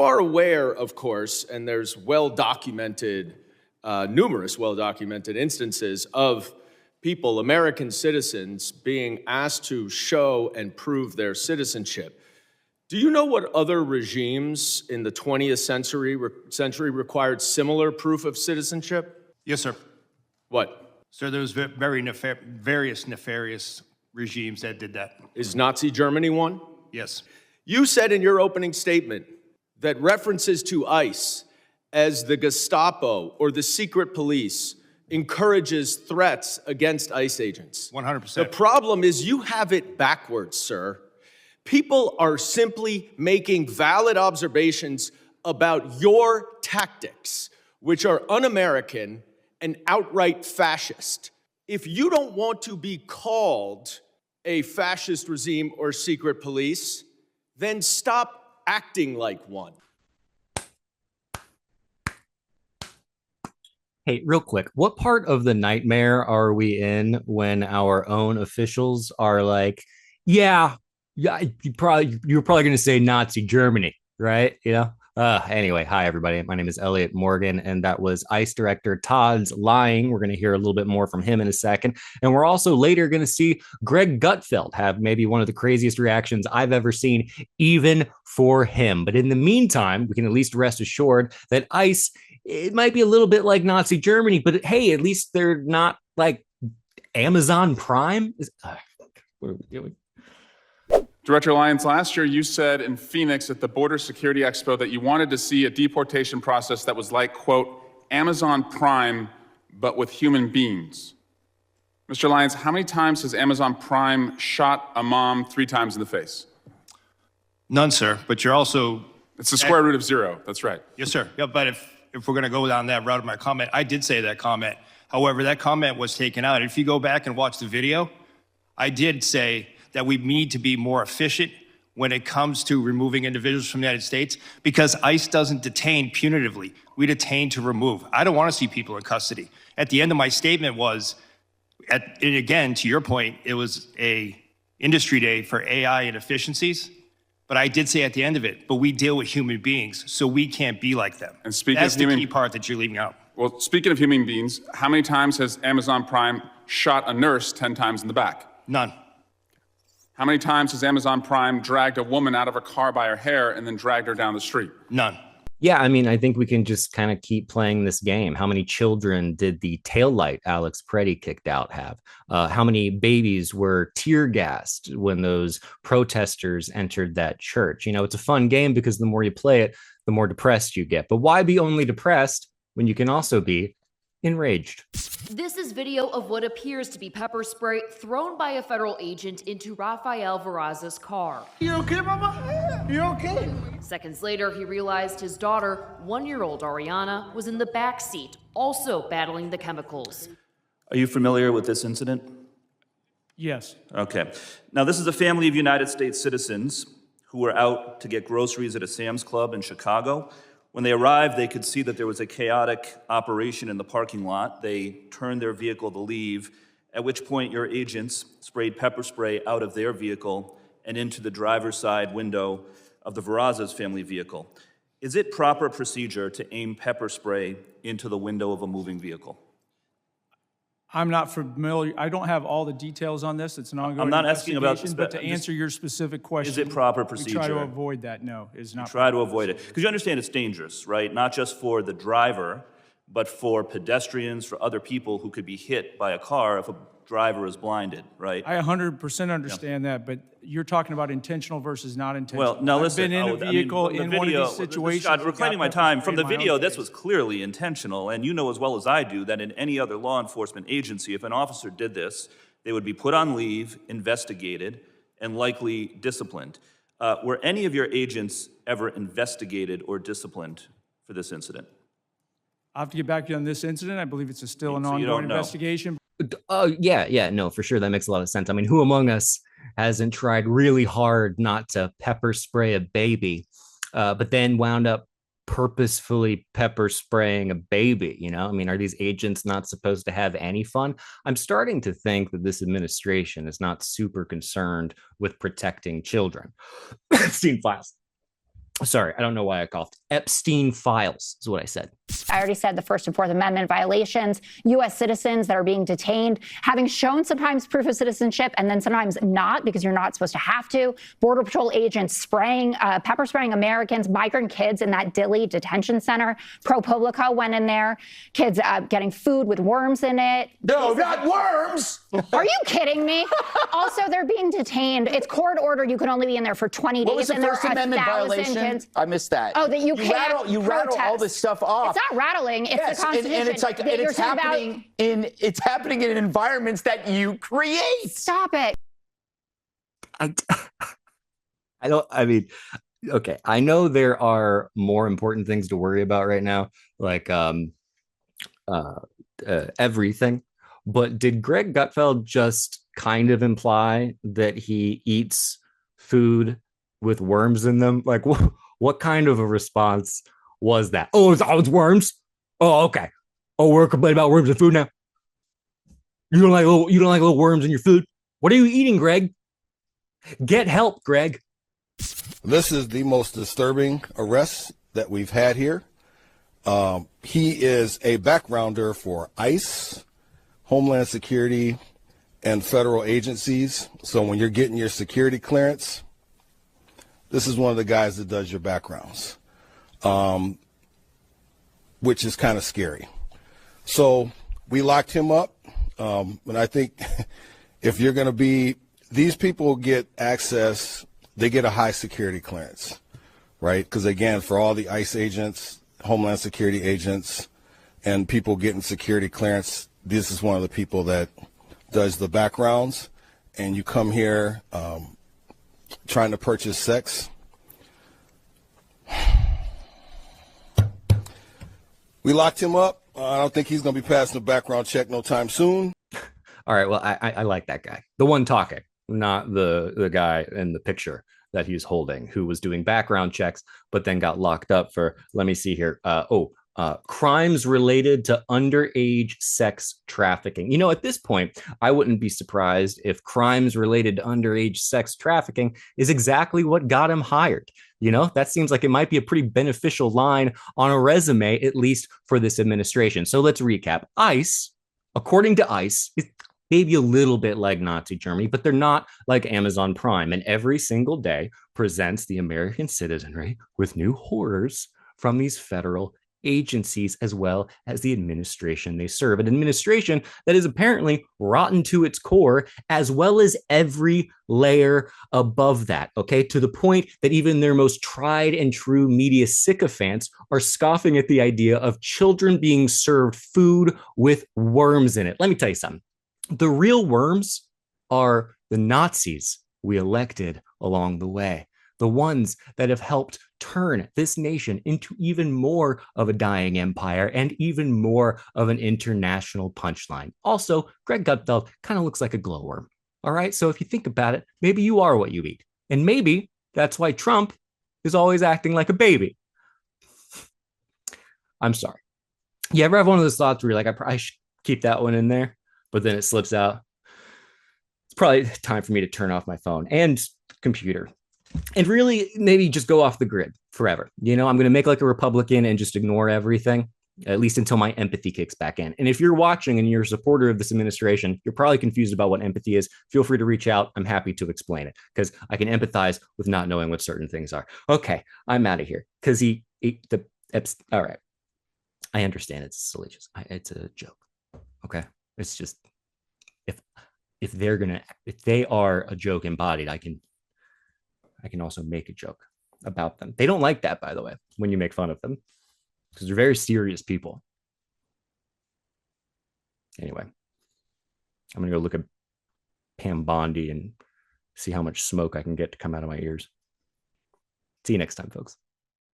Are aware, of course, and there's numerous well-documented instances of people, American citizens, being asked to show and prove their citizenship. Do you know what other regimes in the 20th century required similar proof of citizenship? Yes, sir. What? Sir, there was various nefarious regimes that did that. Is Nazi Germany one? Yes. You said in your opening statement that references to ICE as the Gestapo or the secret police encourages threats against ICE agents. 100%. The problem is you have it backwards, sir. People are simply making valid observations about your tactics, which are un-American and outright fascist. If you don't want to be called a fascist regime or secret police, then stop acting like one. Hey, real quick, what part of the nightmare are we in when our own officials are like, yeah, you're probably going to say Nazi Germany, right? Anyway, hi, everybody. My name is Elliott Morgan, and that was ICE Director Todd's lying. We're going to hear a little bit more from him in a second. And we're also later going to see Greg Gutfeld have maybe one of the craziest reactions I've ever seen, even for him. But in the meantime, we can at least rest assured that ICE, it might be a little bit like Nazi Germany, but hey, at least they're not like Amazon Prime. What are we doing? Director Lyons, last year you said in Phoenix at the Border Security Expo that you wanted to see a deportation process that was like, quote, Amazon Prime, but with human beings. Mr. Lyons, how many times has Amazon Prime shot a mom 3 times in the face? None, sir, but you're also... It's the square root of 0, that's right. Yes, sir. Yeah, but if we're going to go down that route of my comment, I did say that comment. However, that comment was taken out. If you go back and watch the video, I did say that we need to be more efficient when it comes to removing individuals from the United States, because ICE doesn't detain punitively. We detain to remove. I don't want to see people in custody. At the end of my statement was, and again, to your point, it was a industry day for AI and efficiencies, but I did say at the end of it, but we deal with human beings, so we can't be like them. And speaking That's of the key part that you're leaving out. Well, speaking of human beings, how many times has Amazon Prime shot a nurse 10 times in the back? None. How many times has Amazon Prime dragged a woman out of her car by her hair and then dragged her down the street? None. Yeah, I mean, I think we can just kind of keep playing this game. How many children did the taillight Alex Preddy kicked out have? How many babies were tear gassed when those protesters entered that church? It's a fun game because the more you play it, the more depressed you get. But why be only depressed when you can also be enraged? This is video of what appears to be pepper spray thrown by a federal agent into Rafael Veraza's car. You okay, Mama? You okay? Seconds later, he realized his daughter, 1-year-old Ariana, was in the back seat, also battling the chemicals. Are you familiar with this incident? Yes. Okay. Now, this is a family of United States citizens who were out to get groceries at a Sam's Club in Chicago. When they arrived, they could see that there was a chaotic operation in the parking lot. They turned their vehicle to leave, at which point your agents sprayed pepper spray out of their vehicle and into the driver's side window of the Veraza's family vehicle. Is it proper procedure to aim pepper spray into the window of a moving vehicle? I'm not familiar. I don't have all the details on this. It's an ongoing I'm not asking about investigation, but to answer your specific question, is it proper procedure? We try to avoid that. No, it's not. Try to avoid it. Because you understand it's dangerous, right? Not just for the driver, but for pedestrians, for other people who could be hit by a car if a driver is blinded, right? I 100% understand that, but you're talking about intentional versus not intentional. Well, now listen. I've been in a vehicle in one of these situations. Scott, reclaiming my time. From the video, this was clearly intentional, and you know as well as I do that in any other law enforcement agency, if an officer did this, they would be put on leave, investigated, and likely disciplined. Were any of your agents ever investigated or disciplined for this incident? I'll have to get back to you on this incident. I believe it's still an ongoing investigation. Yeah, no, for sure. That makes a lot of sense. I mean, who among us hasn't tried really hard not to pepper spray a baby, but then wound up purposefully pepper spraying a baby? I mean, are these agents not supposed to have any fun? I'm starting to think that this administration is not super concerned with protecting children. Scene files. Sorry, I don't know why I coughed. Epstein files is what I said. I already said the First and Fourth Amendment violations, U.S. citizens that are being detained, having shown sometimes proof of citizenship and then sometimes not because you're not supposed to have to. Border Patrol agents pepper spraying Americans, migrant kids in that Dilley detention center. ProPublica went in there. Kids getting food with worms in it. No, not worms! Are you kidding me? Also, they're being detained. It's court ordered. You can only be in there for 20 days. What was the and there First are Amendment 1,000 violation? kids. I missed that. Oh, that you can't rattle all this stuff off. It's not rattling. It's Yes, the Constitution. and it's like and it's happening in environments that you create. Stop it. Okay, I know there are more important things to worry about right now, like everything. But did Greg Gutfeld just kind of imply that he eats food with worms in them? Like, what kind of a response was that? Oh, it's worms. Oh, okay. Oh, we're complaining about worms in food now. You don't like little worms in your food. What are you eating, Greg? Get help, Greg. This is the most disturbing arrest that we've had here. He is a backgrounder for ICE, Homeland Security, and federal agencies. So when you're getting your security clearance, this is one of the guys that does your backgrounds, which is kind of scary. So we locked him up. And I think if you're going to be, these people get access, they get a high security clearance, right? Because again, for all the ICE agents, Homeland Security agents, and people getting security clearance, this is one of the people that does the backgrounds. And you come here trying to purchase sex. We locked him up. I don't think he's going to be passing a background check no time soon. All right. Well, I like that guy. The one talking, not the guy in the picture that he's holding who was doing background checks, but then got locked up for, let me see here. Crimes related to underage sex trafficking. You know, at this point, I wouldn't be surprised if crimes related to underage sex trafficking is exactly what got him hired. You know, that seems like it might be a pretty beneficial line on a resume, at least for this administration. So let's recap. ICE, according to ICE, is maybe a little bit like Nazi Germany, but they're not like Amazon Prime. And every single day presents the American citizenry with new horrors from these federal agencies as well as the administration they serve, an administration that is apparently rotten to its core, as well as every layer above that, okay, to the point that even their most tried and true media sycophants are scoffing at the idea of children being served food with worms in it. Let me tell you something. The real worms are the Nazis we elected along the way, the ones that have helped turn this nation into even more of a dying empire and even more of an international punchline. Also, Greg Gutfeld kind of looks like a glowworm. All right. So if you think about it, maybe you are what you eat. And maybe that's why Trump is always acting like a baby. I'm sorry. You ever have one of those thoughts where you're like, I probably should keep that one in there, but then it slips out? It's probably time for me to turn off my phone and computer and really maybe just go off the grid forever. You know, I'm going to make like a Republican and just ignore everything, at least until my empathy kicks back in. And if you're watching and you're a supporter of this administration, you're probably confused about what empathy is. Feel free to reach out. I'm happy to explain it because I can empathize with not knowing what certain things are. Okay, I'm out of here because all right. I understand it's salacious. It's a joke. Okay. It's just, if they are a joke embodied, I can also make a joke about them. They don't like that, by the way, when you make fun of them, because they're very serious people. Anyway, I'm going to go look at Pam Bondi and see how much smoke I can get to come out of my ears. See you next time, folks.